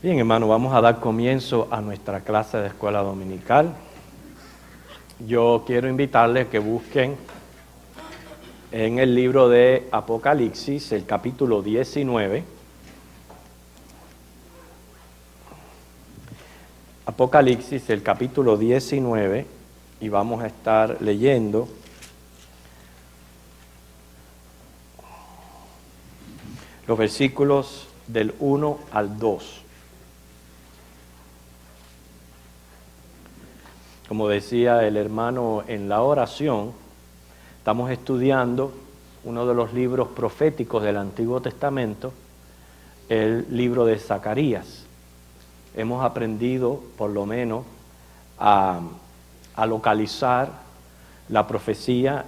Bien, hermano, vamos a dar comienzo a nuestra clase de escuela dominical. Yo quiero invitarles a que busquen en el libro de Apocalipsis, el capítulo 19. Apocalipsis, el capítulo 19, y vamos a estar leyendo los versículos del 1 al 2. Como decía el hermano en la oración, estamos estudiando uno de los libros proféticos del Antiguo Testamento, el libro de Zacarías. Hemos aprendido, por lo menos, a localizar la profecía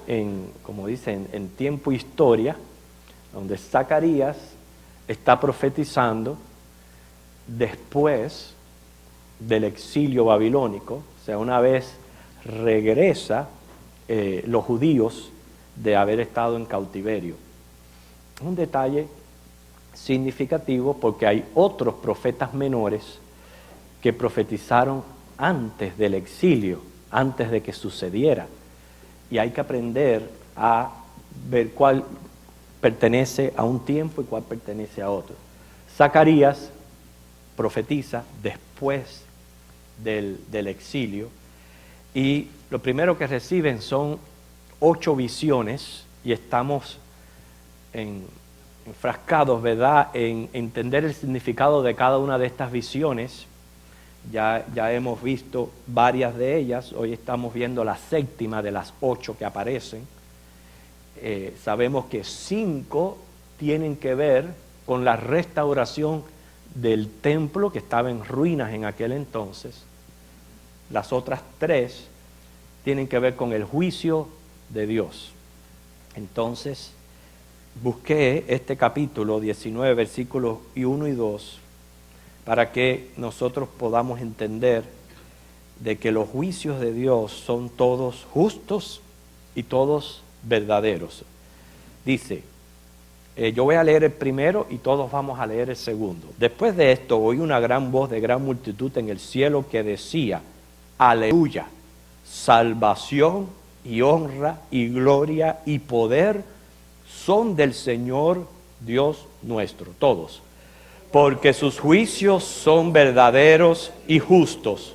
como dicen, en tiempo e historia, donde Zacarías está profetizando después del exilio babilónico. O sea, una vez regresa los judíos de haber estado en cautiverio. Un detalle significativo porque hay otros profetas menores que profetizaron antes del exilio, antes de que sucediera. Y hay que aprender a ver cuál pertenece a un tiempo y cuál pertenece a otro. Zacarías profetiza después del exilio, y lo primero que son 8 visiones, y estamos enfrascados, ¿verdad?, en entender el significado de cada una de estas visiones. Ya hemos visto varias de ellas, hoy estamos viendo la séptima de las 8 que aparecen. Sabemos que 5 tienen que ver con la restauración del templo que estaba en ruinas en aquel entonces. Las otras 3 tienen que ver con el juicio de Dios. Entonces, busqué este capítulo 19, versículos 1 y 2, para que nosotros podamos entender de que los juicios de Dios son todos justos y todos verdaderos. Dice, yo voy a leer el primero y todos vamos a leer el segundo. Después de esto oí una gran voz de gran multitud en el cielo que decía: Aleluya, salvación y honra y gloria y poder son del Señor Dios nuestro, todos, porque sus juicios son verdaderos y justos,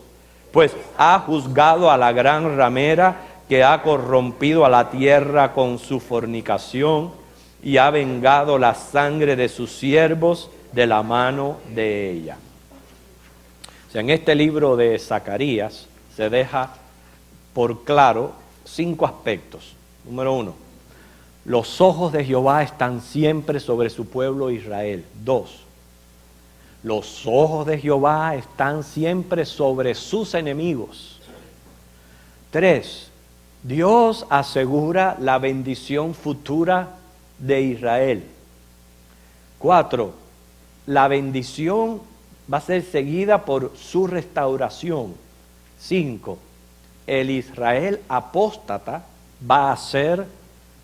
pues ha juzgado a la gran ramera que ha corrompido a la tierra con su fornicación y ha vengado la sangre de sus siervos de la mano de ella. O sea, en este libro de Zacarías se deja por claro 5 aspectos. Número 1, los ojos de Jehová están siempre sobre su pueblo Israel. 2, los ojos de Jehová están siempre sobre sus enemigos. 3, Dios asegura la bendición futura de Israel. 4, la bendición va a ser seguida por su restauración. 5, el Israel apóstata va a ser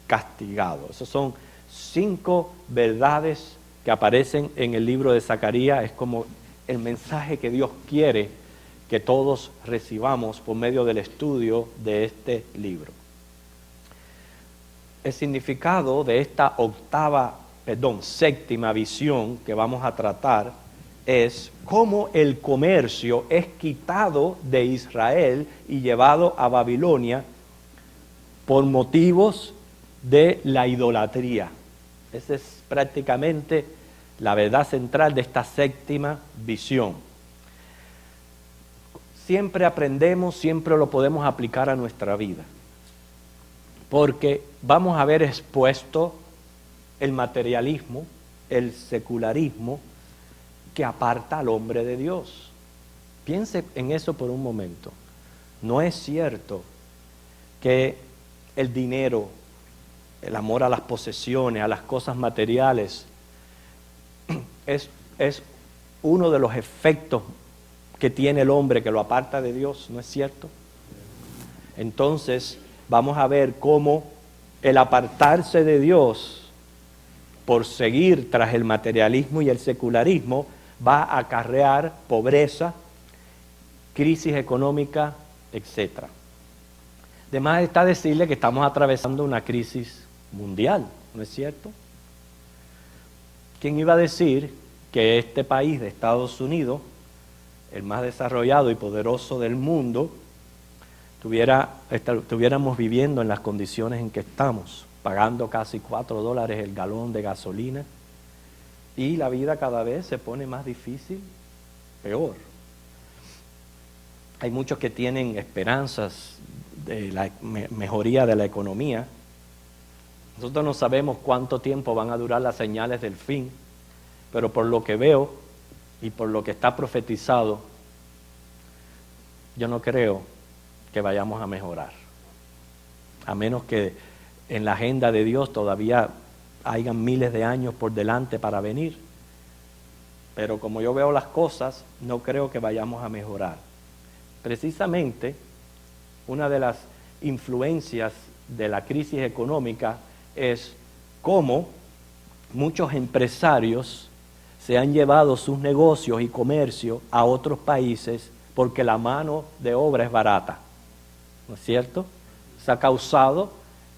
castigado. Esas son 5 verdades que aparecen en el libro de Zacarías. Es como el mensaje que Dios quiere que todos recibamos por medio del estudio de este libro. El significado de esta séptima visión que vamos a tratar es cómo el comercio es quitado de Israel y llevado a Babilonia por motivos de la idolatría. Esa es prácticamente la verdad central de esta séptima visión. Siempre aprendemos, siempre lo podemos aplicar a nuestra vida, porque vamos a ver expuesto el materialismo, el secularismo, que aparta al hombre de Dios. Piense en eso por un momento. No es cierto que el dinero, el amor a las posesiones, a las cosas materiales, es uno de los efectos que tiene el hombre que lo aparta de Dios. ¿No es cierto? Entonces, vamos a ver cómo el apartarse de Dios por seguir tras el materialismo y el secularismo va a acarrear pobreza, crisis económica, etc. Además está decirle que estamos atravesando una crisis mundial, ¿no es cierto? ¿Quién iba a decir que este país de Estados Unidos, el más desarrollado y poderoso del mundo, estuviéramos viviendo en las condiciones en que estamos, pagando casi $4 el galón de gasolina, y la vida cada vez se pone más difícil, peor? Hay muchos que tienen esperanzas de la mejoría de la economía. Nosotros no sabemos cuánto tiempo van a durar las señales del fin, pero por lo que veo y por lo que está profetizado, yo no creo que vayamos a mejorar, a menos que en la agenda de Dios todavía hayan miles de años por delante para venir. Pero como yo veo las cosas, no creo que vayamos a mejorar. Precisamente, una de las influencias de la crisis económica es cómo muchos empresarios se han llevado sus negocios y comercio a otros países porque la mano de obra es barata, ¿no es cierto? Se ha causado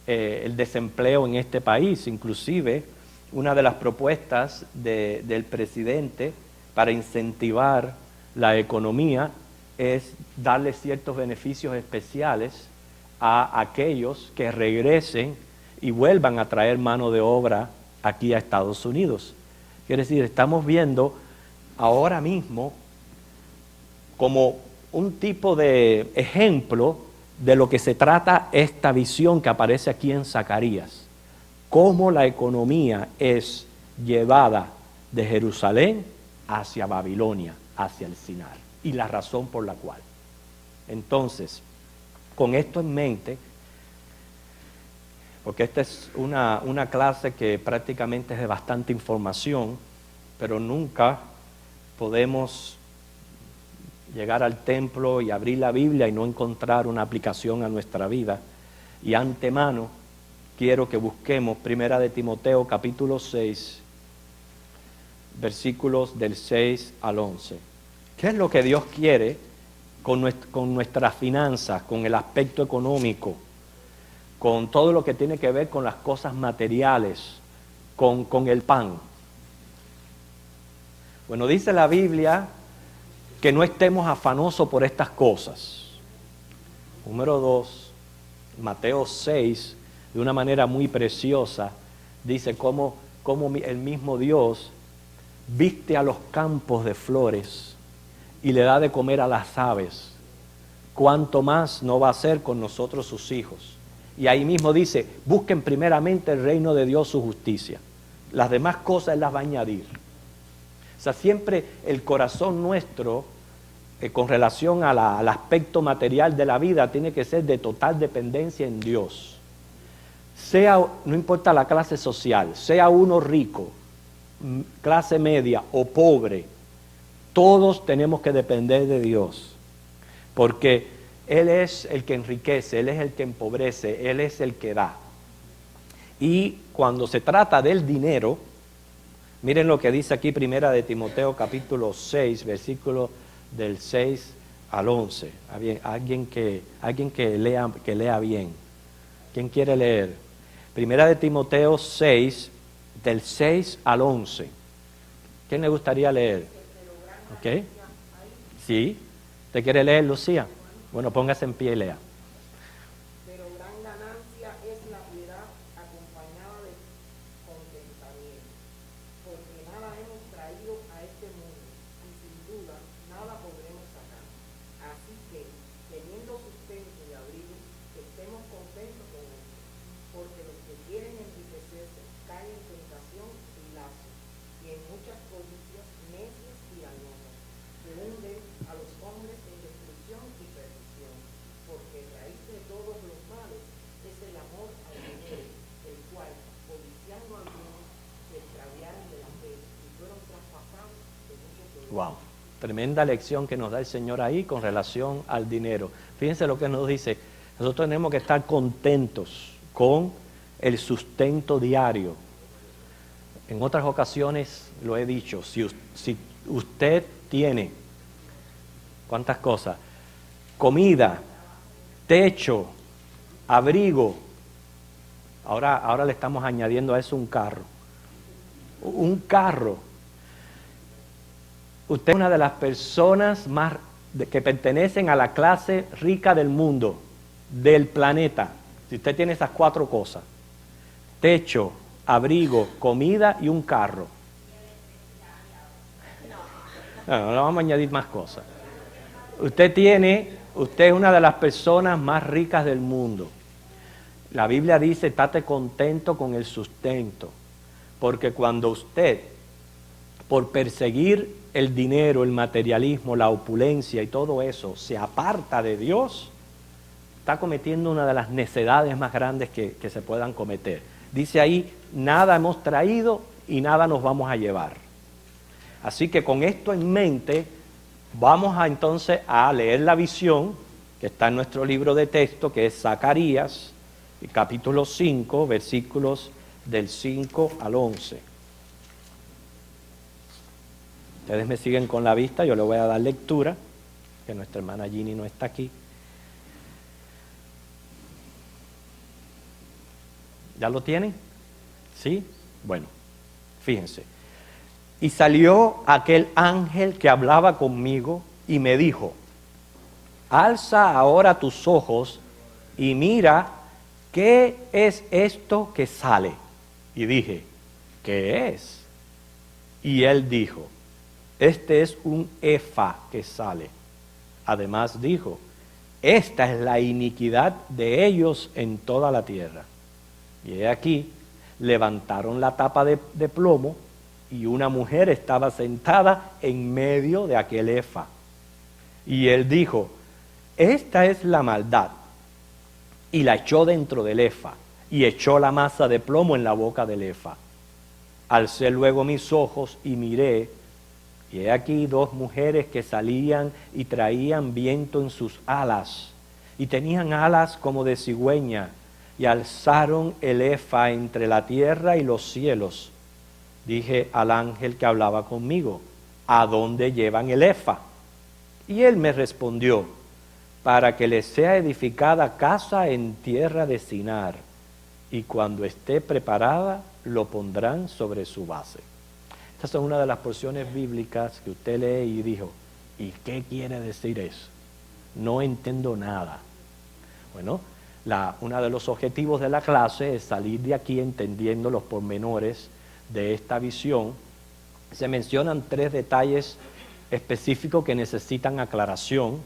el desempleo en este país. Inclusive, una de las propuestas del presidente para incentivar la economía es darle ciertos beneficios especiales a aquellos que regresen y vuelvan a traer mano de obra aquí a Estados Unidos. Quiere decir, estamos viendo ahora mismo como un tipo de ejemplo de lo que se trata esta visión que aparece aquí en Zacarías. Cómo la economía es llevada de Jerusalén hacia Babilonia, hacia el Sinar, y la razón por la cual. Entonces, con esto en mente, porque esta es una clase que prácticamente es de bastante información, pero nunca podemos llegar al templo y abrir la Biblia y no encontrar una aplicación a nuestra vida. Y antemano quiero que busquemos 1 de Timoteo capítulo 6, versículos del 6 al 11. ¿Qué es lo que Dios quiere con nuestras finanzas, con el aspecto económico, con todo lo que tiene que ver con las cosas materiales, con el pan? Bueno, dice la Biblia que no estemos afanosos por estas cosas. Número 2, Mateo 6, de una manera muy preciosa, dice cómo el mismo Dios viste a los campos de flores y le da de comer a las aves. ¿Cuánto más no va a hacer con nosotros sus hijos? Y ahí mismo dice, busquen primeramente el reino de Dios, su justicia. Las demás cosas Él las va a añadir. O sea, siempre el corazón nuestro, con relación al aspecto material de la vida, tiene que ser de total dependencia en Dios. No importa la clase social, sea uno rico, clase media o pobre, todos tenemos que depender de Dios, porque Él es el que enriquece, Él es el que empobrece, Él es el que da. Y cuando se trata del dinero, miren lo que dice aquí 1 de Timoteo capítulo 6, versículo del 6 al 11. Alguien que lea bien. ¿Quién quiere leer? 1 de Timoteo 6, del 6 al 11. ¿Quién le gustaría leer? ¿Ok? ¿Sí? ¿Te quiere leer, Lucía? Bueno, póngase en pie y lea. Pero gran ganancia es la piedad acompañada de contentamiento, porque nada hemos traído a este mundo y sin duda nada podremos sacar. Así que, teniendo sustento y abrigo, estemos contentos con él, porque los que quieren enriquecerse caen en tentación y lazo, y en muchas codicias necias y dañosas, que hunden a los hombres en destrucción y perdición, porque raíz de todos los males es el amor al dinero, el cual, codiciando algunos, se extraviaron de la fe y fueron traspasados de muchos dolores. Wow, tremenda lección que nos da el Señor ahí con relación al dinero. Fíjense lo que nos dice. Nosotros tenemos que estar contentos con el sustento diario. En otras ocasiones lo he dicho, si Usted tiene, ¿cuántas cosas? Comida, techo, abrigo. Ahora le estamos añadiendo a eso un carro. Un carro. Usted es una de las personas más que pertenecen a la clase rica del mundo, del planeta. Si usted tiene esas 4 cosas: techo, abrigo, comida y un carro. No vamos a añadir más cosas. Usted es una de las personas más ricas del mundo. La Biblia dice: estate contento con el sustento, porque cuando usted, por perseguir el dinero, el materialismo, la opulencia y todo eso, se aparta de Dios, está cometiendo una de las necedades más grandes que se puedan cometer. Dice ahí: nada hemos traído y nada nos vamos a llevar. Así que con esto en mente, vamos entonces a leer la visión que está en nuestro libro de texto, que es Zacarías, capítulo 5, versículos del 5 al 11. Ustedes me siguen con la vista, yo le voy a dar lectura, que nuestra hermana Ginny no está aquí. ¿Ya lo tienen? ¿Sí? Bueno, fíjense. Y salió aquel ángel que hablaba conmigo y me dijo: alza ahora tus ojos y mira qué es esto que sale. Y dije: ¿qué es? Y él dijo: este es un efa que sale. Además dijo: esta es la iniquidad de ellos en toda la tierra. Y he aquí, levantaron la tapa de plomo, y una mujer estaba sentada en medio de aquel efa. Y él dijo: esta es la maldad. Y la echó dentro del efa, y echó la masa de plomo en la boca del efa. Alcé luego mis ojos y miré, y he aquí 2 mujeres que salían y traían viento en sus alas, y tenían alas como de cigüeña, y alzaron el efa entre la tierra y los cielos. Dije al ángel que hablaba conmigo: ¿a dónde llevan el efa? Y él me respondió: para que les sea edificada casa en tierra de Sinar, y cuando esté preparada, lo pondrán sobre su base. Esta es una de las porciones bíblicas que usted lee y dijo: ¿y qué quiere decir eso? No entiendo nada. Bueno, uno de los objetivos de la clase es salir de aquí entendiendo los pormenores de esta visión. Se mencionan 3 detalles específicos que necesitan aclaración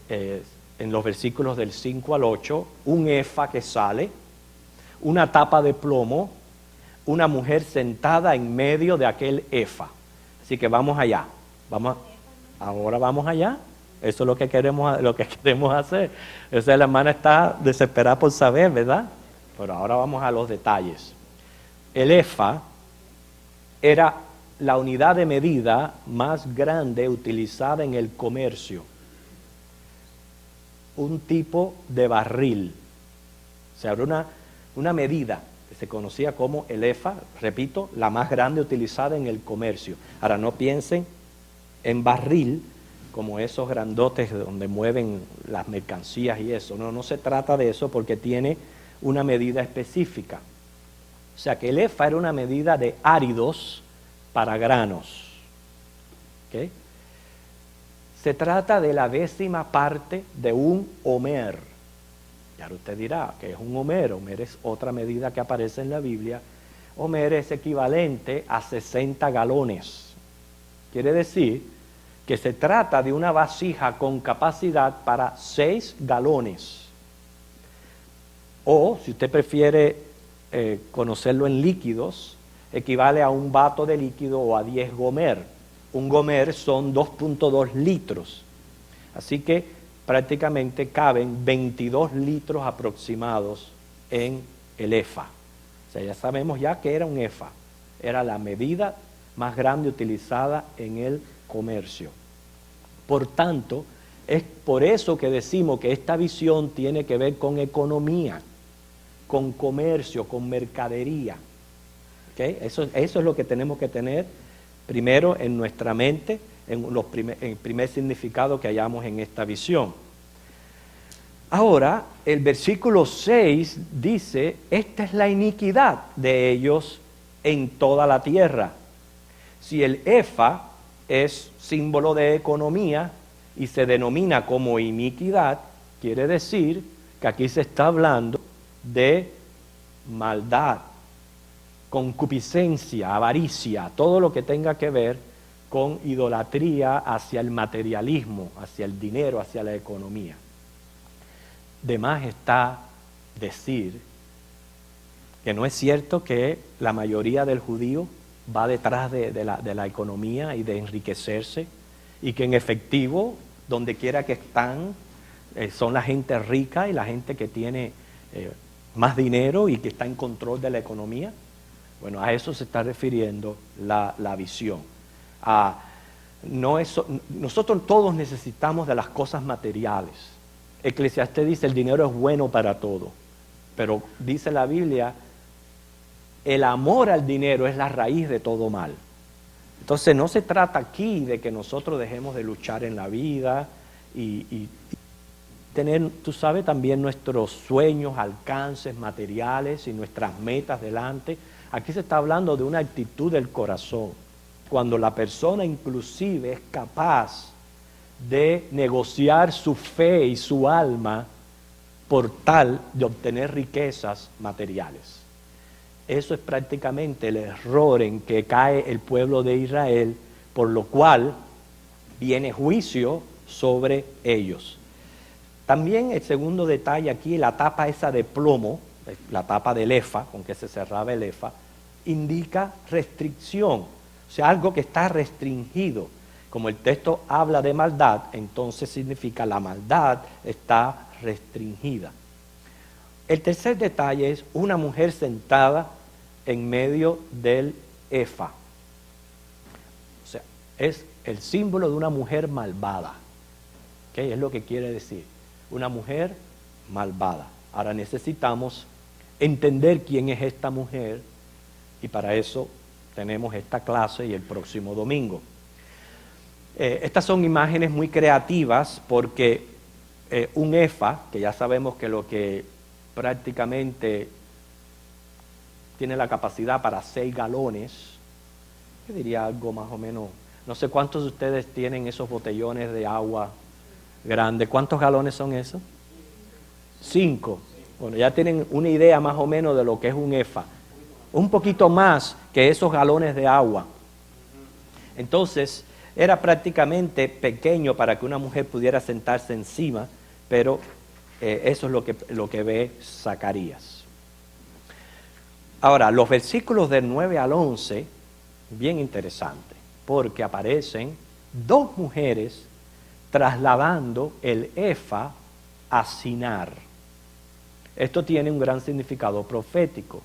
en los versículos del 5 al 8. Un efa que sale, una tapa de plomo, una mujer sentada en medio de aquel efa. Así que vamos allá. Ahora vamos allá. Eso es lo que queremos hacer. Esa la hermana está desesperada por saber, ¿verdad? Pero ahora vamos a los detalles. El efa era la unidad de medida más grande utilizada en el comercio. Un tipo de barril. O sea, era una medida que se conocía como el efa, repito, la más grande utilizada en el comercio. Ahora no piensen en barril como esos grandotes donde mueven las mercancías y eso. No se trata de eso, porque tiene una medida específica. O sea que el efa era una medida de áridos para granos. ¿Okay? Se trata de la 10ª parte de un homer. Y ahora usted dirá, ¿qué es un homer? Homer es otra medida que aparece en la Biblia. Homer es equivalente a 60 galones. Quiere decir que se trata de una vasija con capacidad para 6 galones. O, si usted prefiere conocerlo en líquidos, equivale a un vato de líquido o a 10 gomer. Un gomer son 2.2 litros. Así que prácticamente caben 22 litros aproximados en el efa. O sea, ya sabemos ya que era un efa. Era la medida más grande utilizada en el comercio. Por tanto, es por eso que decimos que esta visión tiene que ver con economía, con comercio, con mercadería. ¿Okay? Eso es lo que tenemos que tener primero en nuestra mente, en el primer significado que hallamos en esta visión. Ahora, el versículo 6 dice, esta es la iniquidad de ellos en toda la tierra. Si el efa es símbolo de economía y se denomina como iniquidad, quiere decir que aquí se está hablando de maldad, concupiscencia, avaricia, todo lo que tenga que ver con idolatría hacia el materialismo, hacia el dinero, hacia la economía. De más está decir que no es cierto que la mayoría del judío va detrás de la economía y de enriquecerse, y que en efectivo, donde quiera que están, son la gente rica y la gente que tiene más dinero y que está en control de la economía. Bueno, a eso se está refiriendo la visión. Nosotros todos necesitamos de las cosas materiales. Eclesiastés dice, el dinero es bueno para todo, pero dice la Biblia, el amor al dinero es la raíz de todo mal. Entonces no se trata aquí de que nosotros dejemos de luchar en la vida y tener, tú sabes, también nuestros sueños, alcances materiales y nuestras metas delante. Aquí se está hablando de una actitud del corazón, cuando la persona inclusive es capaz de negociar su fe y su alma por tal de obtener riquezas materiales. Eso es prácticamente el error en que cae el pueblo de Israel, por lo cual viene juicio sobre ellos. También el segundo detalle aquí, la tapa esa de plomo, la tapa del efa, con que se cerraba el efa, indica restricción, o sea, algo que está restringido. Como el texto habla de maldad, entonces significa la maldad está restringida. El tercer detalle es una mujer sentada en medio del efa. O sea, es el símbolo de una mujer malvada. ¿Okay? Es lo que quiere decir. Una mujer malvada. Ahora necesitamos entender quién es esta mujer y para eso tenemos esta clase y el próximo domingo. Estas son imágenes muy creativas porque un efa, que ya sabemos que lo que prácticamente tiene la capacidad para 6 galones, yo diría algo más o menos, no sé cuántos de ustedes tienen esos botellones de agua grandes, ¿cuántos galones son esos? 5. Bueno, ya tienen una idea más o menos de lo que es un efa, un poquito más que esos galones de agua. Entonces, era prácticamente pequeño para que una mujer pudiera sentarse encima, pero eso es lo que ve Zacarías. Ahora, los versículos del 9 al 11, bien interesante, porque aparecen 2 mujeres trasladando el efa a Sinar. Esto tiene un gran significado profético,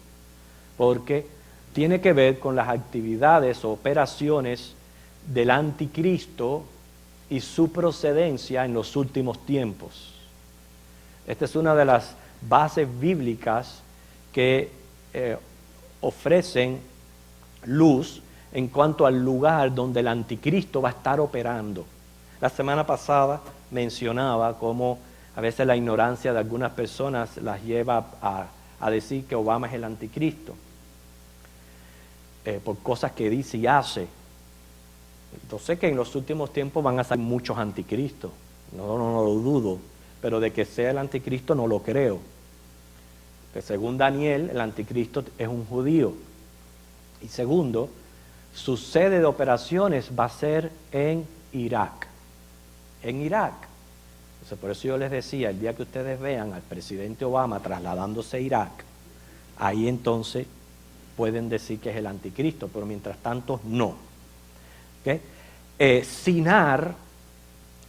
porque tiene que ver con las actividades o operaciones del anticristo y su procedencia en los últimos tiempos. Esta es una de las bases bíblicas que ofrecen luz en cuanto al lugar donde el anticristo va a estar operando. La semana pasada mencionaba cómo a veces la ignorancia de algunas personas las lleva a decir que Obama es el anticristo por cosas que dice y hace. Entonces que en los últimos tiempos van a salir muchos anticristos, no lo dudo, pero de que sea el anticristo no lo creo. Que según Daniel, el anticristo es un judío. Y segundo, su sede de operaciones va a ser en Irak. En Irak. Entonces, por eso yo les decía, el día que ustedes vean al presidente Obama trasladándose a Irak, ahí entonces pueden decir que es el anticristo, pero mientras tanto no. ¿Okay? Sinar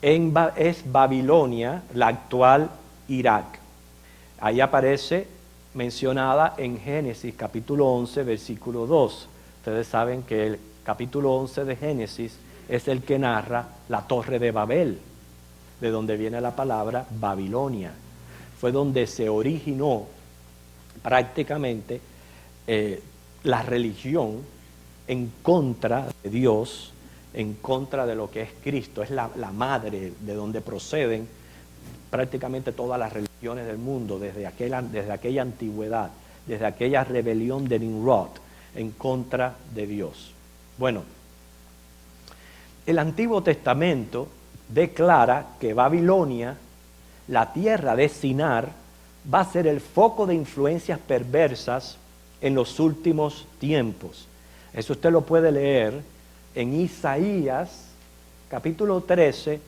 es Babilonia, la actual Irak. Ahí aparece mencionada en Génesis capítulo 11, versículo 2. Ustedes saben que el capítulo 11 de Génesis es el que narra la Torre de Babel, de donde viene la palabra Babilonia. Fue donde se originó prácticamente la religión en contra de Dios, en contra de lo que es Cristo. Es la madre de donde proceden prácticamente todas las religiones del mundo, desde aquella antigüedad, desde aquella rebelión de Nimrod en contra de Dios. Bueno, el Antiguo Testamento declara que Babilonia, la tierra de Sinar, va a ser el foco de influencias perversas en los últimos tiempos. Eso usted lo puede leer en Isaías, capítulo 13,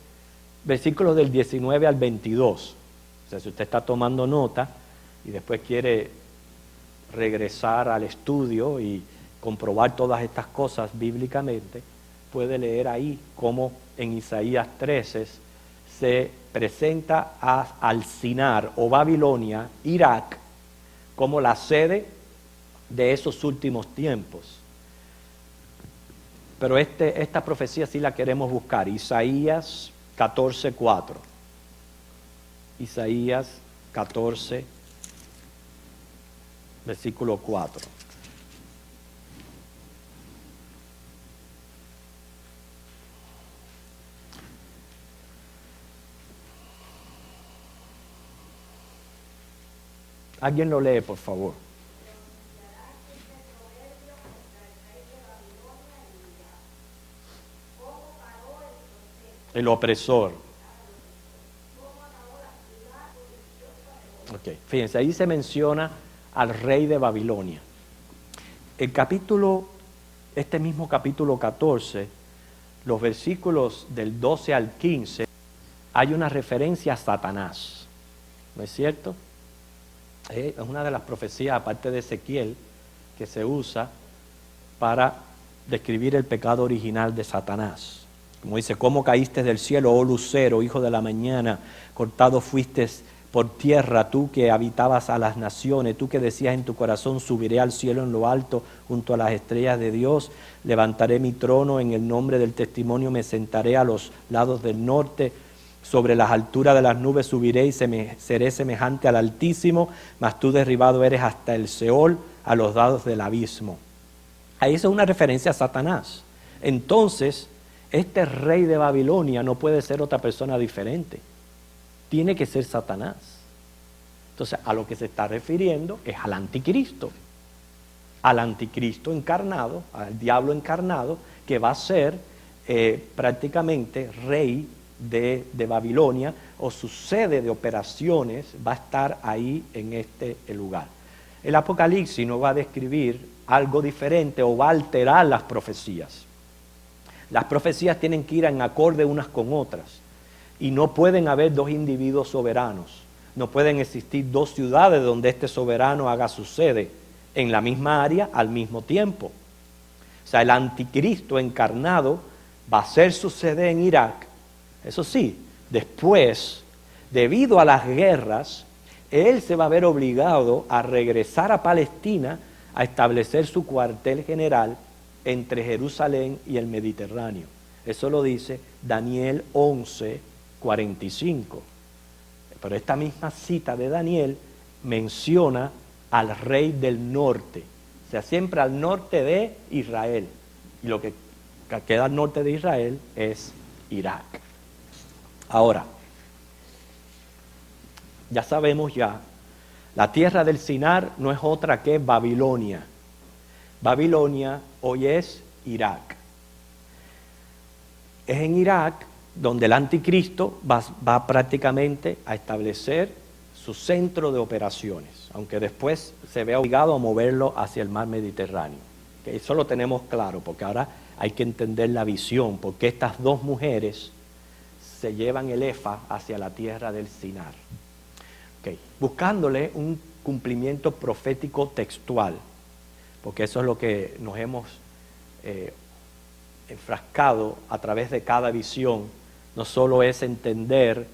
versículos del 19 al 22. O sea, si usted está tomando nota y después quiere regresar al estudio y comprobar todas estas cosas bíblicamente, puede leer ahí cómo en Isaías 13 se presenta al Sinar o Babilonia, Irak, como la sede de esos últimos tiempos. Pero esta profecía sí la queremos buscar. Isaías 14:4. Isaías 14, versículo 4. Alguien lo lee, por favor. El opresor. Ok, fíjense, ahí se menciona al rey de Babilonia. Este mismo capítulo 14, los versículos del 12 al 15, hay una referencia a Satanás. ¿No es cierto? Es una de las profecías, aparte de Ezequiel, que se usa para describir el pecado original de Satanás. Como dice, ¿cómo caíste del cielo, oh lucero, hijo de la mañana? Cortado fuiste por tierra, tú que habitabas a las naciones, tú que decías en tu corazón, subiré al cielo en lo alto, junto a las estrellas de Dios, levantaré mi trono, en el nombre del testimonio me sentaré a los lados del norte, sobre las alturas de las nubes subiré y seré semejante al Altísimo, mas tú derribado eres hasta el Seol, a los lados del abismo. Ahí es una referencia a Satanás. Entonces, este rey de Babilonia no puede ser otra persona diferente. Tiene que ser Satanás. Entonces, a lo que se está refiriendo es al anticristo. Al anticristo encarnado, al diablo encarnado, que va a ser prácticamente rey de Babilonia, o su sede de operaciones va a estar ahí en este lugar. El Apocalipsis no va a describir algo diferente o va a alterar las profecías. Las profecías tienen que ir en acorde unas con otras y no pueden haber dos individuos soberanos, no pueden existir dos ciudades donde este soberano haga su sede en la misma área al mismo tiempo. O sea, el anticristo encarnado va a hacer su sede en Irak. Eso sí, después, debido a las guerras, él se va a ver obligado a regresar a Palestina a establecer su cuartel general entre Jerusalén y el Mediterráneo. Eso lo dice Daniel 11:45. Pero esta misma cita de Daniel menciona al rey del norte, o sea, siempre al norte de Israel. Y lo que queda al norte de Israel es Irak. Ahora, ya sabemos la tierra del Sinar no es otra que Babilonia. Babilonia hoy es Irak. Es en Irak donde el anticristo va prácticamente a establecer su centro de operaciones, aunque después se vea obligado a moverlo hacia el mar Mediterráneo. ¿Okay? Eso lo tenemos claro, porque ahora hay que entender la visión, porque estas dos mujeres se llevan el efa hacia la tierra del Sinar. Okay. Buscándole un cumplimiento profético textual, porque eso es lo que nos hemos enfrascado a través de cada visión. No solo es entender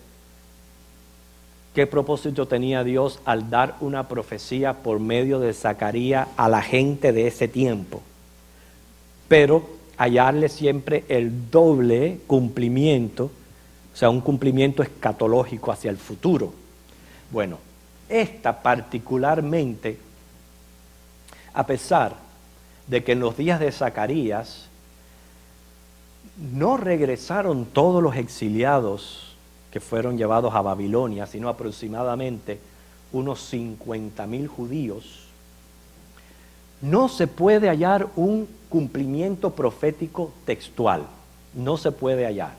qué propósito tenía Dios al dar una profecía por medio de Zacarías a la gente de ese tiempo, pero hallarle siempre el doble cumplimiento, o sea, un cumplimiento escatológico hacia el futuro. Bueno, esta particularmente, a pesar de que en los días de Zacarías no regresaron todos los exiliados que fueron llevados a Babilonia, sino aproximadamente unos 50,000 judíos, no se puede hallar un cumplimiento profético textual, no se puede hallar.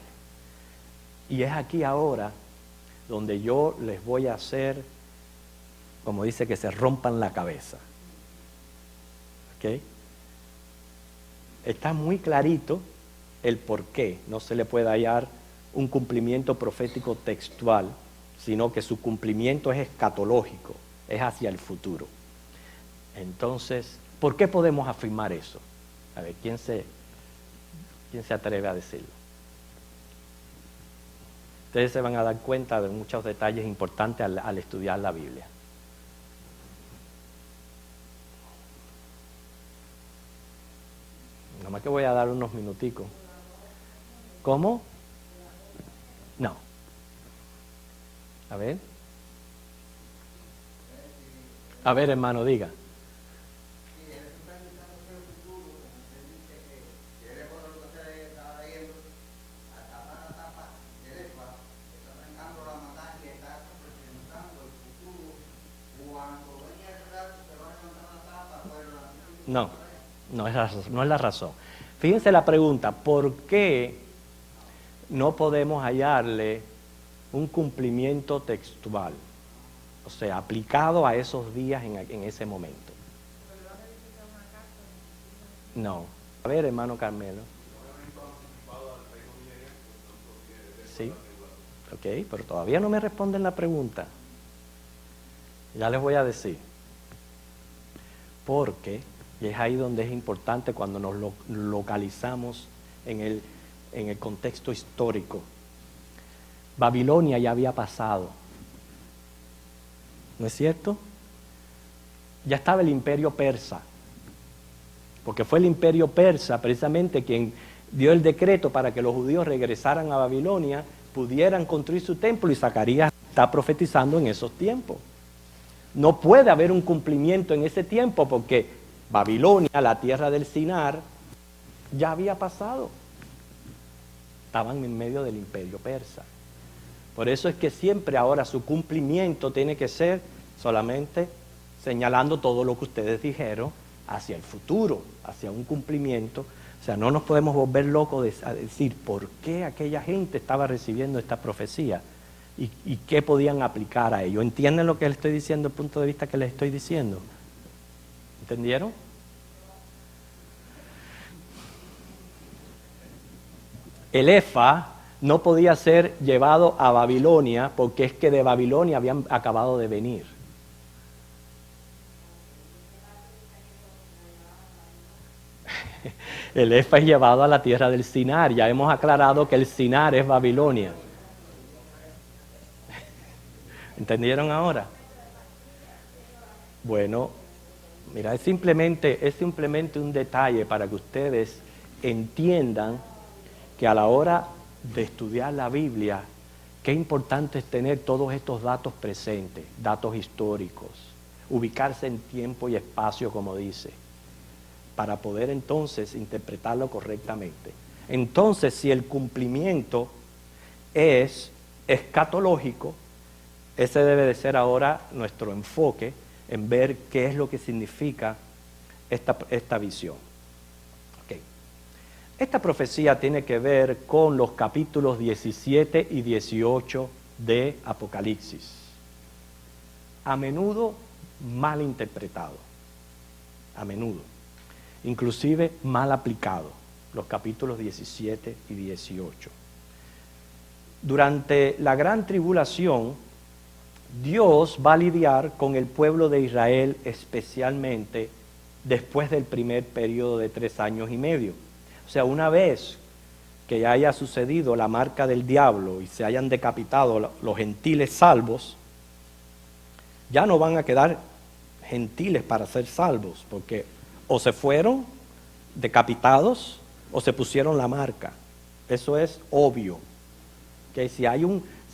Y es aquí ahora donde yo les voy a hacer, como dice, que se rompan la cabeza. ¿Ok? Está muy clarito el por qué no se le puede hallar un cumplimiento profético textual, sino que su cumplimiento es escatológico, es hacia el futuro. Entonces, ¿por qué podemos afirmar eso? A ver, ¿quién se atreve a decirlo? Ustedes se van a dar cuenta de muchos detalles importantes al estudiar la Biblia. Nomás que voy a dar unos minuticos. ¿Cómo? No. A ver. A ver, hermano, diga. No, no es la razón. Fíjense la pregunta, ¿por qué no podemos hallarle un cumplimiento textual? O sea, aplicado a esos días en ese momento. No. A ver, hermano Carmelo. Sí. Ok, pero todavía no me responden la pregunta. Ya les voy a decir. Porque, y es ahí donde es importante cuando nos localizamos en el contexto histórico. Babilonia ya había pasado. ¿No es cierto? Ya estaba el imperio persa. Porque fue el imperio persa precisamente quien dio el decreto para que los judíos regresaran a Babilonia, pudieran construir su templo, y Zacarías está profetizando en esos tiempos. No puede haber un cumplimiento en ese tiempo porque Babilonia, la tierra del Sinar, ya había pasado. Estaban en medio del imperio persa. Por eso es que siempre ahora su cumplimiento tiene que ser solamente señalando todo lo que ustedes dijeron hacia el futuro, hacia un cumplimiento. O sea, no nos podemos volver locos a decir por qué aquella gente estaba recibiendo esta profecía y qué podían aplicar a ello. ¿Entienden lo que les estoy diciendo, el punto de vista que les estoy diciendo? ¿Entendieron? El Efa no podía ser llevado a Babilonia porque es que de Babilonia habían acabado de venir. El Efa es llevado a la tierra del Sinar. Ya hemos aclarado que el Sinar es Babilonia. ¿Entendieron ahora? Bueno, mira, es simplemente un detalle para que ustedes entiendan que a la hora de estudiar la Biblia, qué importante es tener todos estos datos presentes, datos históricos, ubicarse en tiempo y espacio, como dice, para poder entonces interpretarlo correctamente. Entonces, si el cumplimiento es escatológico, ese debe de ser ahora nuestro enfoque en ver qué es lo que significa esta visión. Okay. Esta profecía tiene que ver con los capítulos 17 y 18 de Apocalipsis. A menudo mal interpretado, a menudo, inclusive mal aplicado, los capítulos 17 y 18. Durante la gran tribulación, Dios va a lidiar con el pueblo de Israel, especialmente después del primer periodo de 3 años y medio. O sea, una vez que haya sucedido la marca del diablo y se hayan decapitado los gentiles salvos, ya no van a quedar gentiles para ser salvos, porque o se fueron decapitados o se pusieron la marca. Eso es obvio. Que si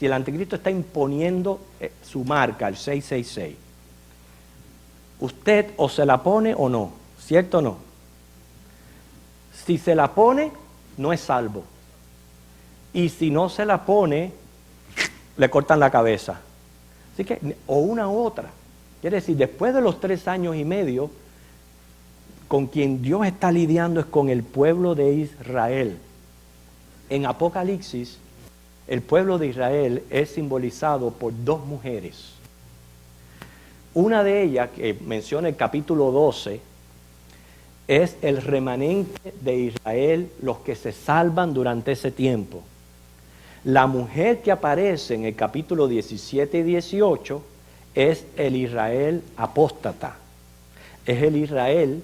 el anticristo está imponiendo su marca, el 666, usted o se la pone o no, ¿cierto o no? Si se la pone, no es salvo. Y si no se la pone, le cortan la cabeza. Así que, o una u otra. Quiere decir, después de los 3 años y medio, con quien Dios está lidiando es con el pueblo de Israel. En Apocalipsis, el pueblo de Israel es simbolizado por 2 mujeres. Una de ellas, que menciona el capítulo 12, es el remanente de Israel, los que se salvan durante ese tiempo. La mujer que aparece en el capítulo 17 y 18 es el Israel apóstata. Es el Israel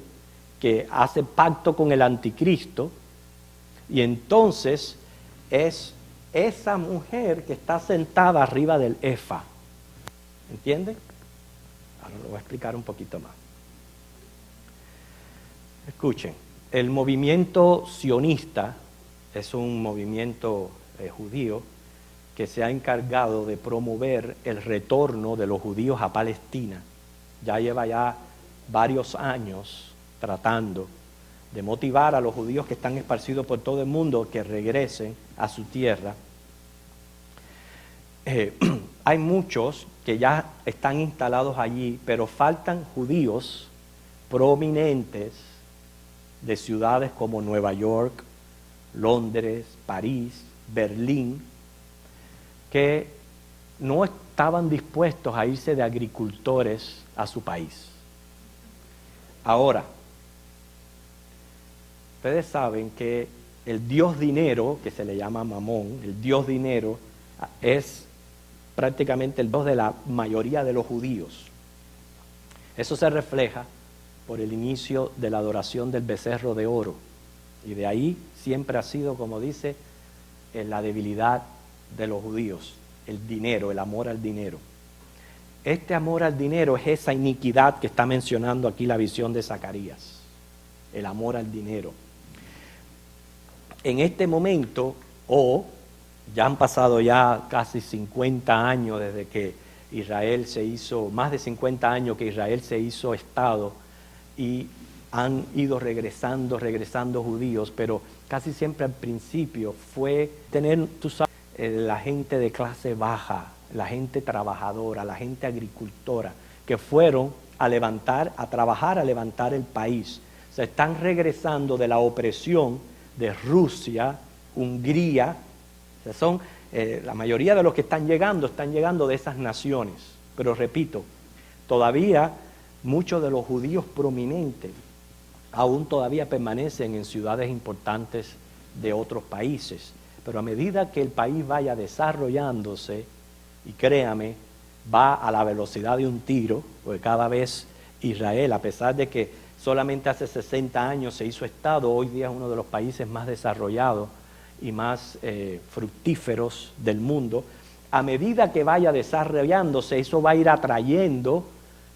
que hace pacto con el anticristo, y entonces es esa mujer que está sentada arriba del efa. ¿Entienden? Ahora lo voy a explicar un poquito más. Escuchen, el movimiento sionista es un movimiento judío que se ha encargado de promover el retorno de los judíos a Palestina. Ya lleva varios años tratando de motivar a los judíos que están esparcidos por todo el mundo que regresen a su tierra. Hay muchos que ya están instalados allí, pero faltan judíos prominentes de ciudades como Nueva York, Londres, París, Berlín, que no estaban dispuestos a irse de agricultores a su país. Ahora, ustedes saben que el dios dinero, que se le llama Mamón, el dios dinero, es prácticamente el dios de la mayoría de los judíos. Eso se refleja por el inicio de la adoración del becerro de oro. Y de ahí siempre ha sido, como dice, la debilidad de los judíos, el dinero, el amor al dinero. Este amor al dinero es esa iniquidad que está mencionando aquí la visión de Zacarías, el amor al dinero. En este momento, ya han pasado casi 50 años desde que Israel se hizo, más de 50 años que Israel se hizo Estado, y han ido regresando judíos, pero casi siempre al principio fue tener, tú sabes, la gente de clase baja, la gente trabajadora, la gente agricultora, que fueron a trabajar a levantar el país. Se están regresando de la opresión de Rusia, Hungría. O sea, la mayoría de los que están llegando de esas naciones. Pero repito, todavía muchos de los judíos prominentes aún todavía permanecen en ciudades importantes de otros países. Pero a medida que el país vaya desarrollándose, y créame, va a la velocidad de un tiro, porque cada vez Israel, a pesar de que solamente hace 60 años se hizo Estado, hoy día es uno de los países más desarrollados y más fructíferos del mundo. A medida que vaya desarrollándose, eso va a ir atrayendo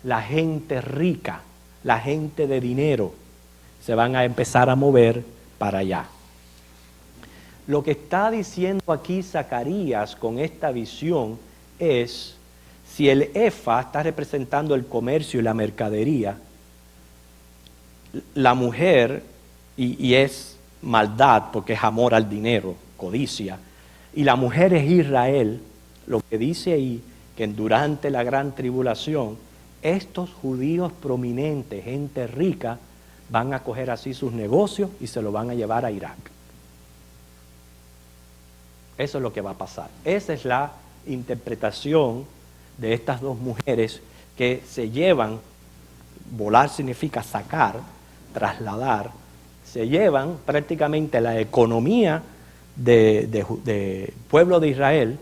la gente rica, la gente de dinero. Se van a empezar a mover para allá. Lo que está diciendo aquí Zacarías con esta visión es, si el efa está representando el comercio y la mercadería, la mujer, y es maldad porque es amor al dinero, codicia, y la mujer es Israel, lo que dice ahí, que durante la gran tribulación, estos judíos prominentes, gente rica, van a coger así sus negocios y se lo van a llevar a Irak. Eso es lo que va a pasar. Esa es la interpretación de estas 2 mujeres que se llevan, volar significa sacar, trasladar, se llevan prácticamente la economía de pueblo de Israel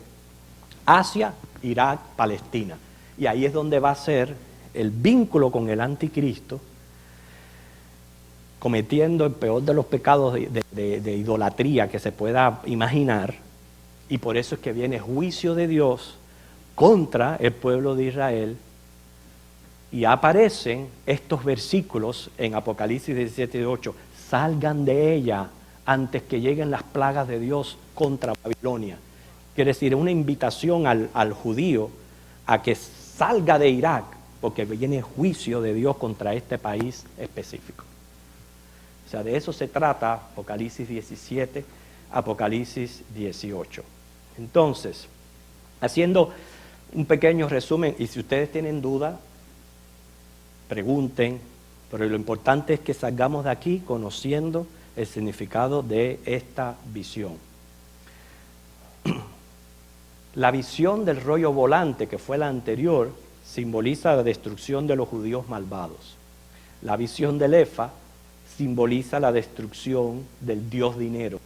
hacia Irak, Palestina. Y ahí es donde va a ser el vínculo con el anticristo, cometiendo el peor de los pecados de idolatría que se pueda imaginar, y por eso es que viene juicio de Dios contra el pueblo de Israel, y aparecen estos versículos en Apocalipsis 17:8, salgan de ella antes que lleguen las plagas de Dios contra Babilonia. Quiere decir, una invitación al judío a que salga de Irak, porque viene juicio de Dios contra este país específico. O sea, de eso se trata Apocalipsis 17, Apocalipsis 18. Entonces, haciendo un pequeño resumen, y si ustedes tienen duda, pregunten, pero lo importante es que salgamos de aquí conociendo el significado de esta visión. La visión del rollo volante, que fue la anterior, simboliza la destrucción de los judíos malvados. La visión del Efa simboliza la destrucción del dios dinero,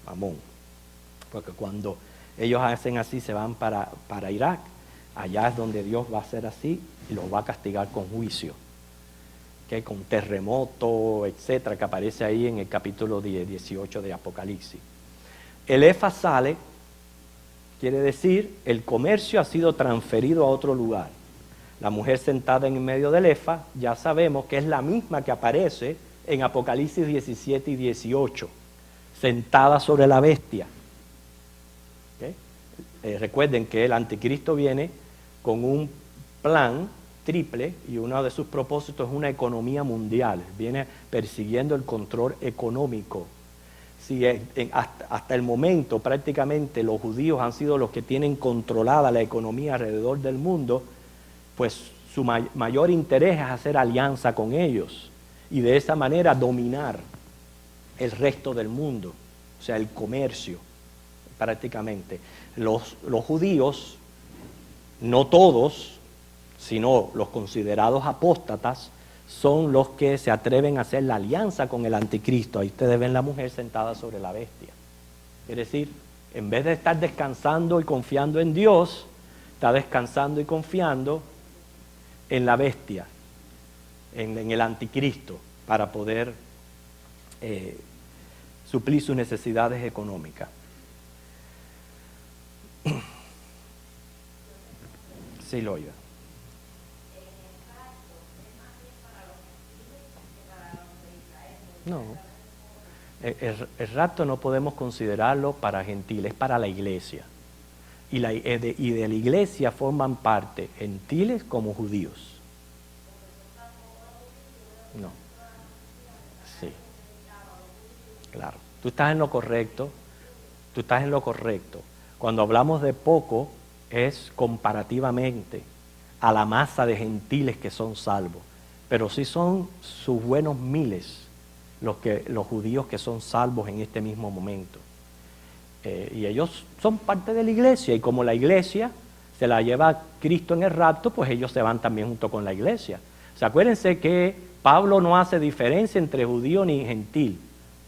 Mamón. Porque cuando ellos hacen así, se van para Irak. Allá es donde Dios va a hacer así y los va a castigar con juicio. ¿Okay? Con terremoto, etcétera, que aparece ahí en el capítulo 18 de Apocalipsis. El Efa sale, quiere decir, el comercio ha sido transferido a otro lugar. La mujer sentada en medio del Efa, ya sabemos que es la misma que aparece en Apocalipsis 17 y 18, sentada sobre la bestia. ¿Okay? Recuerden que el anticristo viene con un plan triple y uno de sus propósitos es una economía mundial. Viene persiguiendo el control económico. Si hasta el momento prácticamente los judíos han sido los que tienen controlada la economía alrededor del mundo, pues su mayor interés es hacer alianza con ellos y de esa manera dominar el resto del mundo, o sea, el comercio prácticamente. Los judíos, no todos, sino los considerados apóstatas, son los que se atreven a hacer la alianza con el anticristo. Ahí ustedes ven la mujer sentada sobre la bestia. Es decir, en vez de estar descansando y confiando en Dios, está descansando y confiando en la bestia, en el anticristo, para poder suplir sus necesidades económicas. Sí, lo oiga. No, el rapto no podemos considerarlo para gentiles, es para la iglesia. Y de la iglesia forman parte gentiles como judíos. No. Sí. Claro. Tú estás en lo correcto. Tú estás en lo correcto. Cuando hablamos de poco, es comparativamente a la masa de gentiles que son salvos. Pero sí son sus buenos miles los judíos que son salvos en este mismo momento. Y ellos son parte de la iglesia, y como la iglesia se la lleva Cristo en el rapto, pues ellos se van también junto con la iglesia. O sea, acuérdense que Pablo no hace diferencia entre judío ni gentil.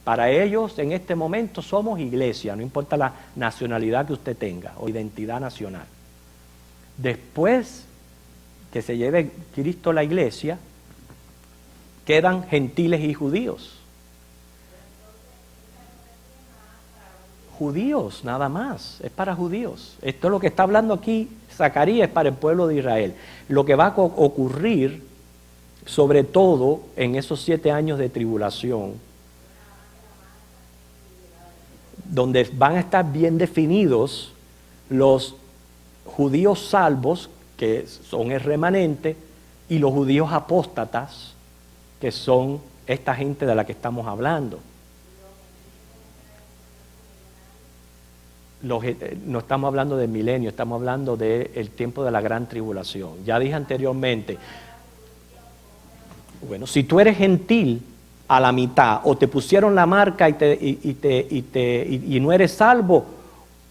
Para ellos en este momento somos iglesia, no importa la nacionalidad que usted tenga o identidad nacional. Después que se lleve Cristo la iglesia, quedan gentiles y judíos. Judíos, nada más, es para judíos. Esto es lo que está hablando aquí Zacarías, es para el pueblo de Israel. Lo que va a ocurrir, sobre todo en esos 7 años de tribulación, donde van a estar bien definidos los judíos salvos, que son el remanente, y los judíos apóstatas, que son esta gente de la que estamos hablando. No estamos hablando del milenio, estamos hablando del tiempo de la gran tribulación. Ya dije anteriormente, bueno, si tú eres gentil a la mitad, o te pusieron la marca y no eres salvo,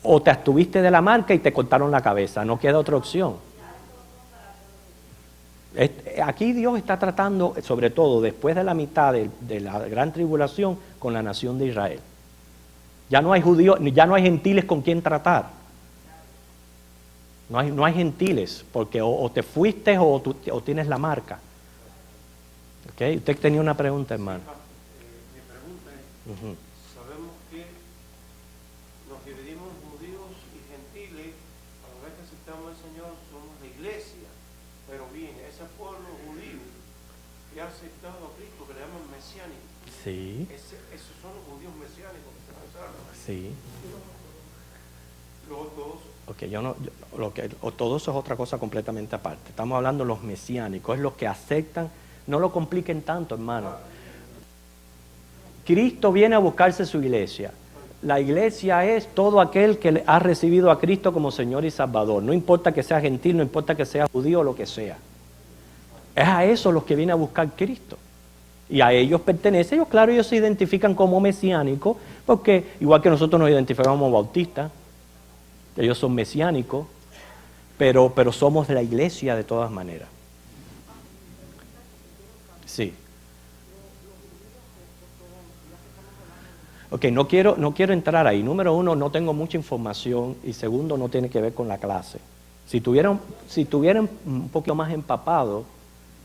o te abstuviste de la marca y te cortaron la cabeza, no queda otra opción. Aquí Dios está tratando, sobre todo después de la mitad de la gran tribulación, con la nación de Israel. Ya no hay judíos, ya no hay gentiles con quien tratar. No hay gentiles, porque o te fuiste o tienes la marca. ¿Okay? Usted tenía una pregunta, hermano. Mi pregunta es, sabemos que nos dividimos en judíos y gentiles, a la vez que aceptamos al Señor somos la iglesia, pero bien, ese pueblo judío que ha aceptado a Cristo, que le llaman mesiánico, Sí. esos son los judíos mesiánicos que se lanzaron. Sí. Los dos. Ok, todo eso es otra cosa completamente aparte. Estamos hablando de los mesiánicos, es los que aceptan. No lo compliquen tanto, hermano. Cristo viene a buscarse su iglesia. La iglesia es todo aquel que ha recibido a Cristo como Señor y Salvador. No importa que sea gentil, no importa que sea judío o lo que sea. Es a eso los que viene a buscar Cristo. Y a ellos pertenece. Ellos, claro, ellos se identifican como mesiánicos, porque igual que nosotros nos identificamos como bautistas, ellos son mesiánicos, pero somos de la iglesia de todas maneras. Sí. Ok, no quiero entrar ahí. Número uno, no tengo mucha información, y segundo, no tiene que ver con la clase. Si tuvieran un poquito más empapado,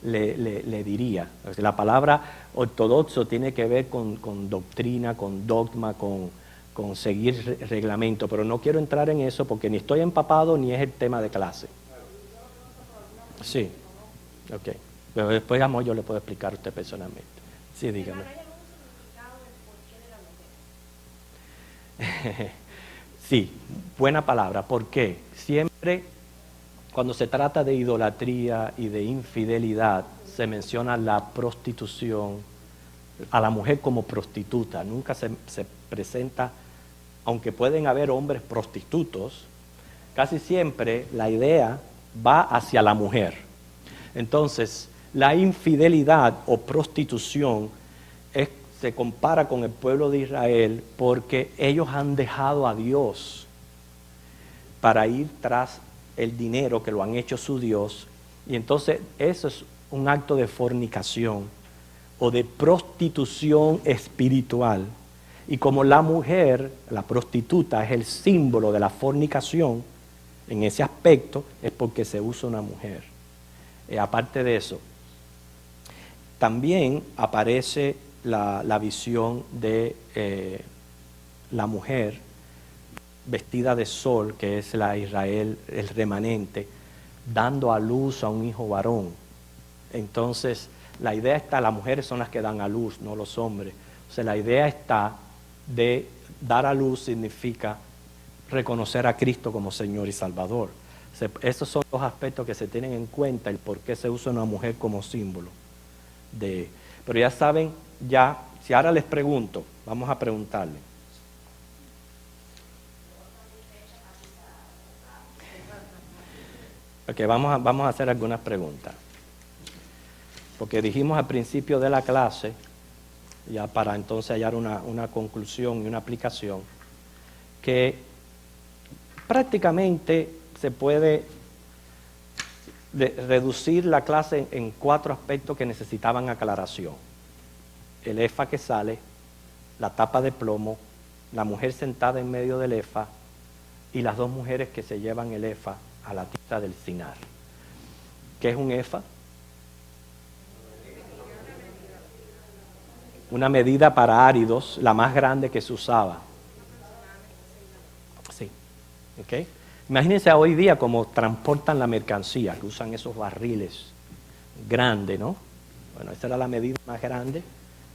le diría. La palabra ortodoxo tiene que ver con doctrina, con dogma, con seguir reglamento, pero no quiero entrar en eso porque ni estoy empapado ni es el tema de clase. Sí, ok. Pero después, amor, yo le puedo explicar a usted personalmente. Sí, dígame. Sí, buena palabra. ¿Por qué? Siempre cuando se trata de idolatría y de infidelidad se menciona la prostitución, a la mujer como prostituta. Nunca se presenta, aunque pueden haber hombres prostitutos, casi siempre la idea va hacia la mujer. Entonces, la infidelidad o prostitución se compara con el pueblo de Israel porque ellos han dejado a Dios para ir tras el dinero que lo han hecho su Dios, y entonces eso es un acto de fornicación o de prostitución espiritual. Y como la mujer, la prostituta, es el símbolo de la fornicación en ese aspecto, es porque se usa una mujer. Aparte de eso, también aparece la visión de la mujer vestida de sol, que es la Israel, el remanente, dando a luz a un hijo varón. Entonces, la idea está, las mujeres son las que dan a luz, no los hombres. O sea, la idea está de dar a luz significa reconocer a Cristo como Señor y Salvador. O sea, esos son los aspectos que se tienen en cuenta, el por qué se usa una mujer como símbolo. Pero ya saben, si ahora les pregunto, vamos a preguntarle. Ok, vamos a hacer algunas preguntas. Porque dijimos al principio de la clase, ya para entonces hallar una conclusión y una aplicación, que prácticamente se puede reducir la clase en 4 aspectos que necesitaban aclaración. El efa que sale, la tapa de plomo, la mujer sentada en medio del efa y las 2 mujeres que se llevan el efa a la tienda del Sinar. ¿Qué es un efa? Una medida para áridos, la más grande que se usaba. Sí, ¿ok? Imagínense hoy día cómo transportan la mercancía, que usan esos barriles grandes, ¿no? Bueno, esa era la medida más grande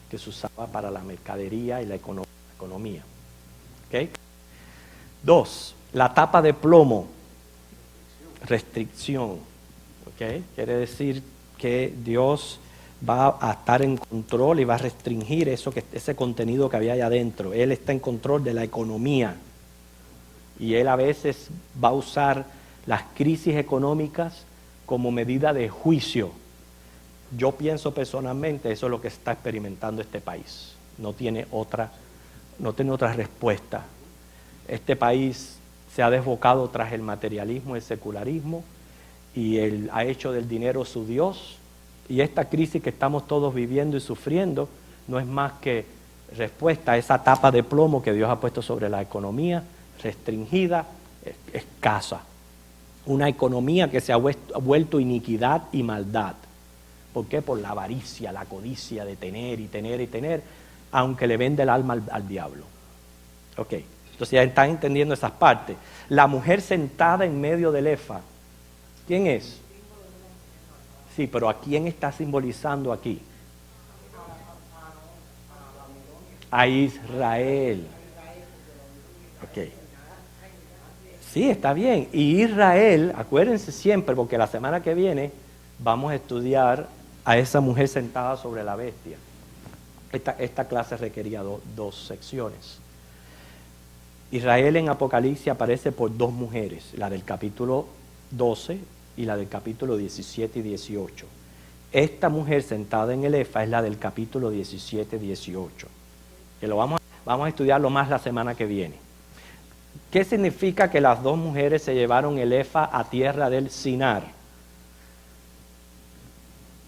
que se usaba para la mercadería y la economía. ¿Ok? 2, la tapa de plomo. Restricción. ¿Ok? Quiere decir que Dios va a estar en control y va a restringir ese contenido que había allá adentro. Él está en control de la economía. Y Él a veces va a usar las crisis económicas como medida de juicio. Yo pienso personalmente, eso es lo que está experimentando este país. No tiene otra respuesta. Este país se ha desbocado tras el materialismo, el secularismo, y Él ha hecho del dinero su Dios. Y esta crisis que estamos todos viviendo y sufriendo no es más que respuesta a esa tapa de plomo que Dios ha puesto sobre la economía, restringida, escasa. Una economía que se ha vuelto iniquidad y maldad. ¿Por qué? Por la avaricia, la codicia de tener y tener y tener, aunque le vende el alma al diablo. Ok, entonces ya están entendiendo esas partes. La mujer sentada en medio del efa, ¿quién es? Sí, pero ¿a quién está simbolizando aquí? A Israel. Ok. Sí, está bien. Y Israel, acuérdense siempre, porque la semana que viene vamos a estudiar a esa mujer sentada sobre la bestia. Esta clase requería dos secciones. Israel en Apocalipsis aparece por dos mujeres, la del capítulo 12 y la del capítulo 17 y 18. Esta mujer sentada en el efa es la del capítulo 17 y 18, que lo vamos a estudiarlo más la semana que viene. ¿Qué significa que las dos mujeres se llevaron el efa a tierra del Sinar?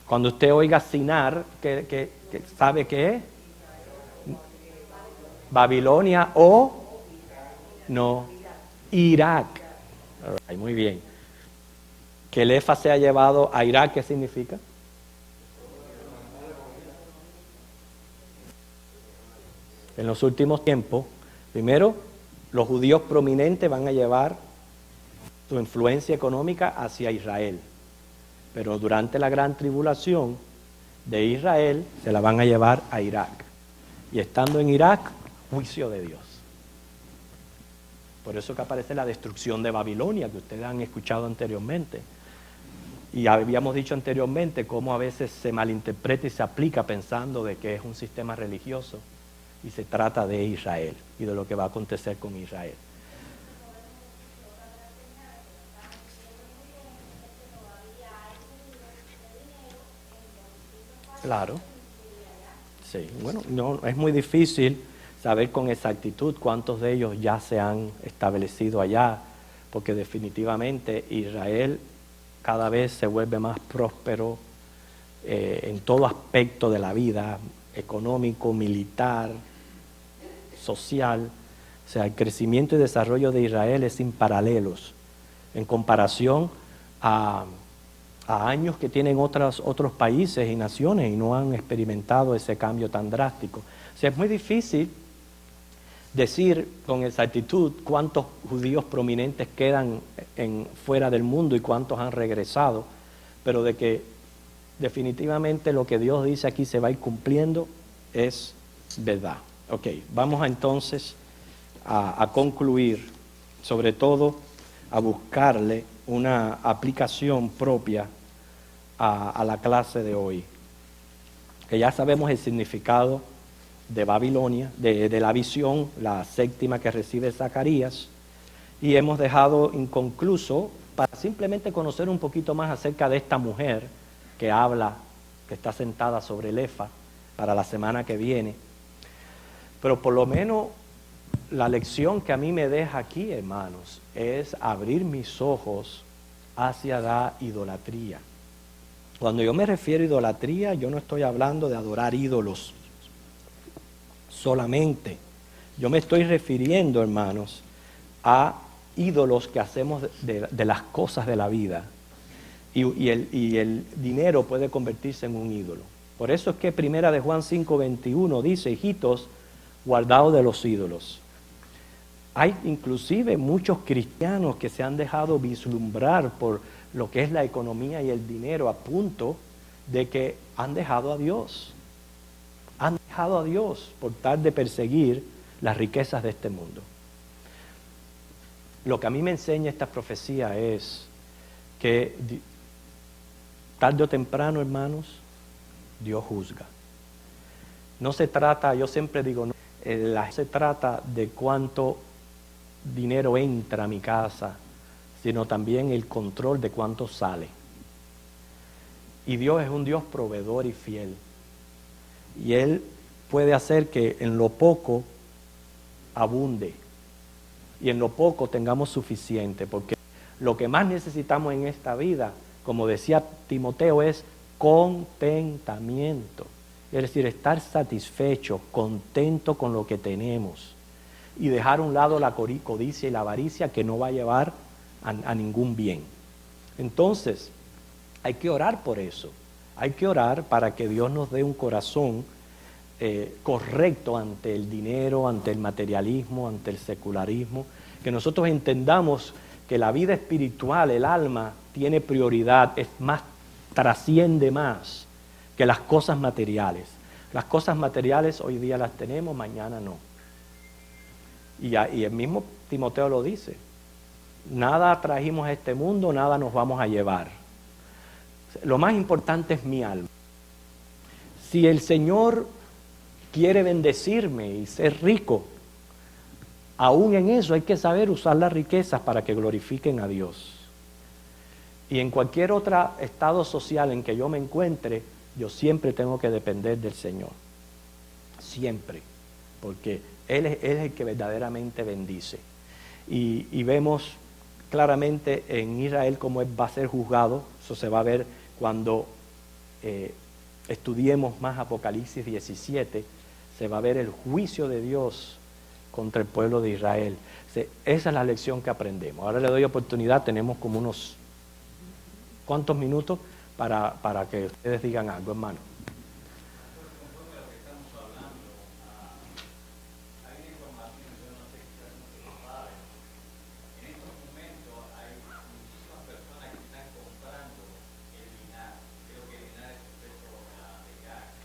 Cuando usted oiga Sinar, ¿qué sabe qué es? Babilonia o no, Irak. Right, muy bien. Que el efa se ha llevado a Irak, ¿qué significa? En los últimos tiempos, primero, los judíos prominentes van a llevar su influencia económica hacia Israel. Pero durante la gran tribulación de Israel, se la van a llevar a Irak. Y estando en Irak, juicio de Dios. Por eso que aparece la destrucción de Babilonia, que ustedes han escuchado anteriormente. Y habíamos dicho anteriormente cómo a veces se malinterpreta y se aplica pensando de que es un sistema religioso y se trata de Israel y de lo que va a acontecer con Israel. Claro. Sí, bueno, no, es muy difícil saber con exactitud cuántos de ellos ya se han establecido allá, porque definitivamente Israel cada vez se vuelve más próspero en todo aspecto de la vida, económico, militar, social. O sea, el crecimiento y desarrollo de Israel es sin paralelos en comparación a años que tienen otros países y naciones y no han experimentado ese cambio tan drástico. O sea, es muy difícil decir con exactitud cuántos judíos prominentes quedan fuera del mundo y cuántos han regresado, pero de que definitivamente lo que Dios dice aquí se va a ir cumpliendo es verdad. Ok, vamos entonces a concluir, sobre todo a buscarle una aplicación propia a la clase de hoy, que ya sabemos el significado de Babilonia, de la visión, la séptima que recibe Zacarías, y hemos dejado inconcluso para simplemente conocer un poquito más acerca de esta mujer que habla, que está sentada sobre el efa, para la semana que viene. Pero por lo menos la lección que a mí me deja aquí, hermanos, es abrir mis ojos hacia la idolatría. Cuando yo me refiero a idolatría, yo no estoy hablando de adorar ídolos solamente. Yo me estoy refiriendo, hermanos, a ídolos que hacemos de las cosas de la vida. Y el dinero puede convertirse en un ídolo. Por eso es que primera de Juan 5:21 dice, hijitos, guardaos de los ídolos. Hay inclusive muchos cristianos que se han dejado vislumbrar por lo que es la economía y el dinero a punto de que han dejado a Dios. Han dejado a Dios por tal de perseguir las riquezas de este mundo. Lo que a mí me enseña esta profecía es que tarde o temprano, hermanos, Dios juzga. No se trata, yo siempre digo, no se trata de cuánto dinero entra a mi casa, sino también el control de cuánto sale. Y Dios es un Dios proveedor y fiel. Y Él puede hacer que en lo poco abunde y en lo poco tengamos suficiente, porque lo que más necesitamos en esta vida, como decía Timoteo, es contentamiento. Es decir, estar satisfecho, contento con lo que tenemos y dejar a un lado la codicia y la avaricia que no va a llevar a ningún bien. Entonces, hay que orar por eso. Hay que orar para que Dios nos dé un corazón correcto ante el dinero, ante el materialismo, ante el secularismo, que nosotros entendamos que la vida espiritual, el alma, tiene prioridad, es más, trasciende más que las cosas materiales. Las cosas materiales hoy día las tenemos, mañana no. Y el mismo Timoteo lo dice, nada trajimos a este mundo, nada nos vamos a llevar. Lo más importante es mi alma. Si el Señor quiere bendecirme y ser rico. Aún en eso hay que saber usar las riquezas para que glorifiquen a Dios. Y en cualquier otro estado social en que yo me encuentre, yo siempre tengo que depender del Señor. Siempre. Porque Él es el que verdaderamente bendice. Y vemos claramente en Israel cómo Él va a ser juzgado. Eso se va a ver cuando estudiemos más Apocalipsis 17. Se va a ver el juicio de Dios contra el pueblo de Israel. Esa es la lección que aprendemos. Ahora le doy oportunidad, tenemos como unos ¿cuántos minutos para que ustedes digan algo, hermano?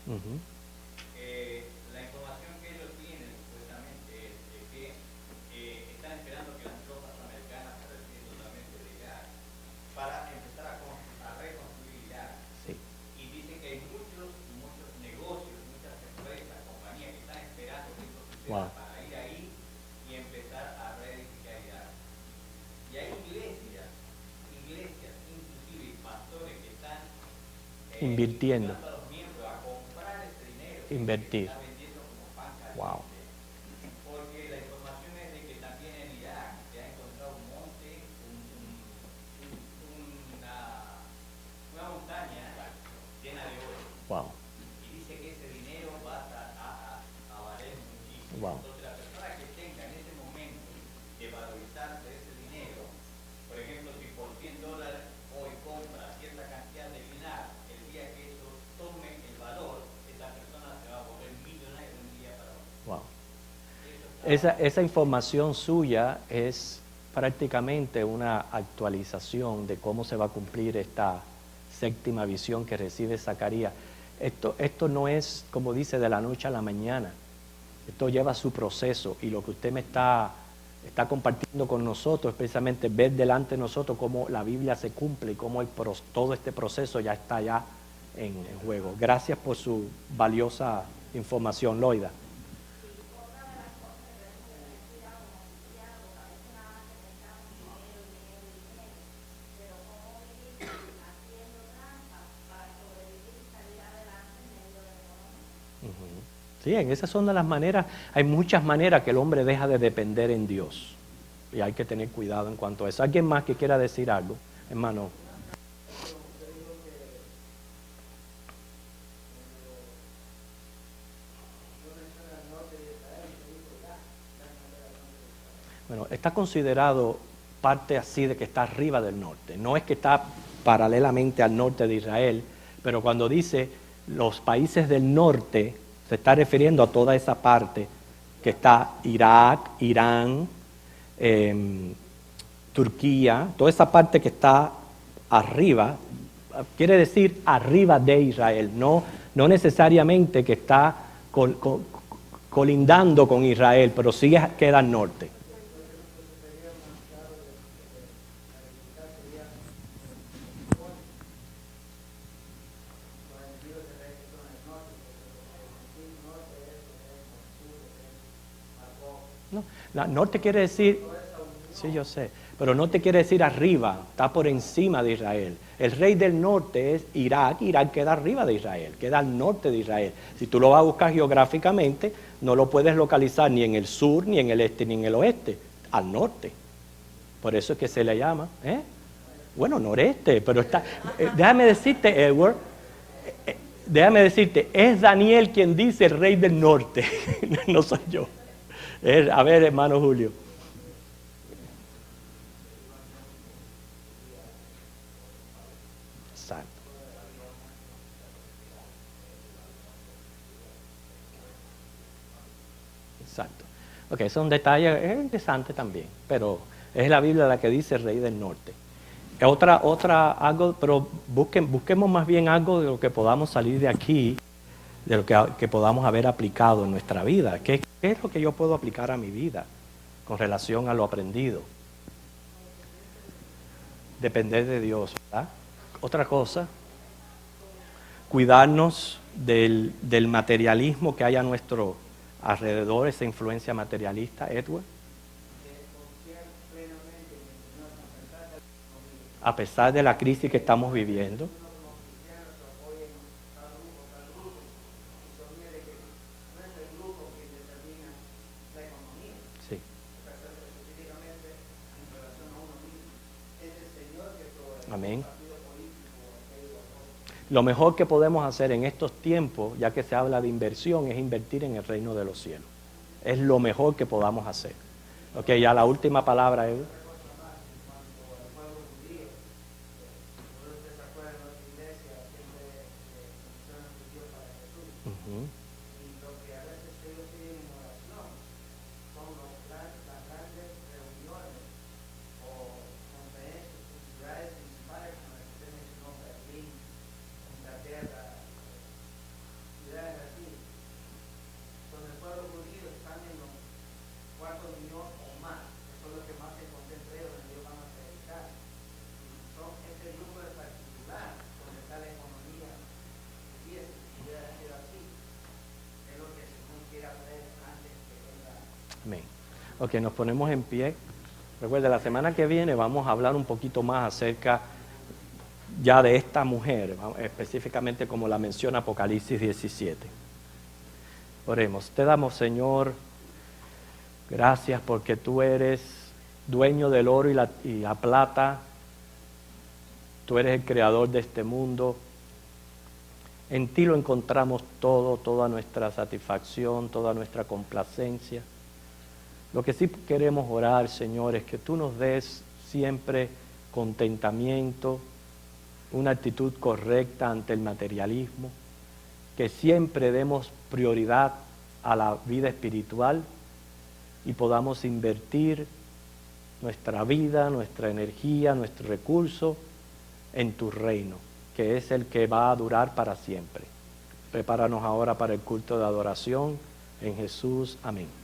Uh-huh. La información que ellos tienen supuestamente es de que están esperando que las tropas americanas se retiren totalmente de Irak para empezar a reconstruir Irak. Sí. Y dicen que hay muchos negocios, muchas empresas, compañías que están esperando que esto suceda para ir ahí y empezar a reedificar Irak. Y hay iglesias, inclusive pastores que están invirtiendo. Invertir. Wow. Porque la información es de que también en Irak se ha encontrado un monte, una montaña llena de oro. Wow. Y dice que ese dinero va a valer muchísimo. Wow. Entonces la persona que tenga en ese momento de valorizarse ese dinero, por ejemplo, si por $100 hoy compra cierta cantidad de dinar, el día que eso tome el valor, esa persona se va a volver millonario de un día para otro. Wow. Esa información suya es prácticamente una actualización de cómo se va a cumplir esta séptima visión que recibe Zacarías. Esto no es, como dice, de la noche a la mañana. Esto lleva su proceso, y lo que usted me está compartiendo con nosotros es precisamente ver delante de nosotros cómo la Biblia se cumple y cómo todo este proceso ya está ya en juego. Gracias por su valiosa información, Loida. Sí, en esas son de las maneras. Hay muchas maneras que el hombre deja de depender en Dios, y hay que tener cuidado en cuanto a eso. ¿Alguien más que quiera decir algo, hermano? Bueno, está considerado parte así de que está arriba del norte. No es que está paralelamente al norte de Israel, pero cuando dice los países del norte, se está refiriendo a toda esa parte que está Irak, Irán, Turquía, toda esa parte que está arriba, quiere decir arriba de Israel, no necesariamente que está colindando con Israel, pero sí queda al norte. No, norte quiere decir, sí, yo sé, pero norte quiere decir arriba, está por encima de Israel. El rey del norte es Irak. Irak queda arriba de Israel, queda al norte de Israel. Si tú lo vas a buscar geográficamente, no lo puedes localizar ni en el sur, ni en el este, ni en el oeste, al norte. Por eso es que se le llama, bueno, noreste, pero está, déjame decirte, Edward, es Daniel quien dice el rey del norte, no soy yo. A ver, hermano Julio. Exacto. Exacto. Ok, eso es un detalle, es interesante también, pero es la Biblia la que dice el rey del norte. Algo, pero busquemos más bien algo de lo que podamos salir de aquí, de lo que podamos haber aplicado en nuestra vida. ¿Qué es lo que yo puedo aplicar a mi vida con relación a lo aprendido? Depender de Dios, ¿verdad? Otra cosa, cuidarnos del materialismo que hay a nuestro alrededor, esa influencia materialista, Edward. A pesar de la crisis que estamos viviendo. Sí. Amén. Lo mejor que podemos hacer en estos tiempos, ya que se habla de inversión, es invertir en el reino de los cielos. Es lo mejor que podamos hacer. Ok, ya la última palabra, Edward. Uh-huh. Amén. Ok, nos ponemos en pie. Recuerda, la semana que viene vamos a hablar un poquito más acerca ya de esta mujer, específicamente como la menciona Apocalipsis 17. Oremos. Te damos, Señor, gracias porque tú eres dueño del oro y la plata. Tú eres el creador de este mundo. En ti lo encontramos todo, toda nuestra satisfacción, toda nuestra complacencia. Lo que sí queremos orar, Señor, es que tú nos des siempre contentamiento, una actitud correcta ante el materialismo, que siempre demos prioridad a la vida espiritual y podamos invertir nuestra vida, nuestra energía, nuestro recurso en tu reino, que es el que va a durar para siempre. Prepáranos ahora para el culto de adoración en Jesús. Amén.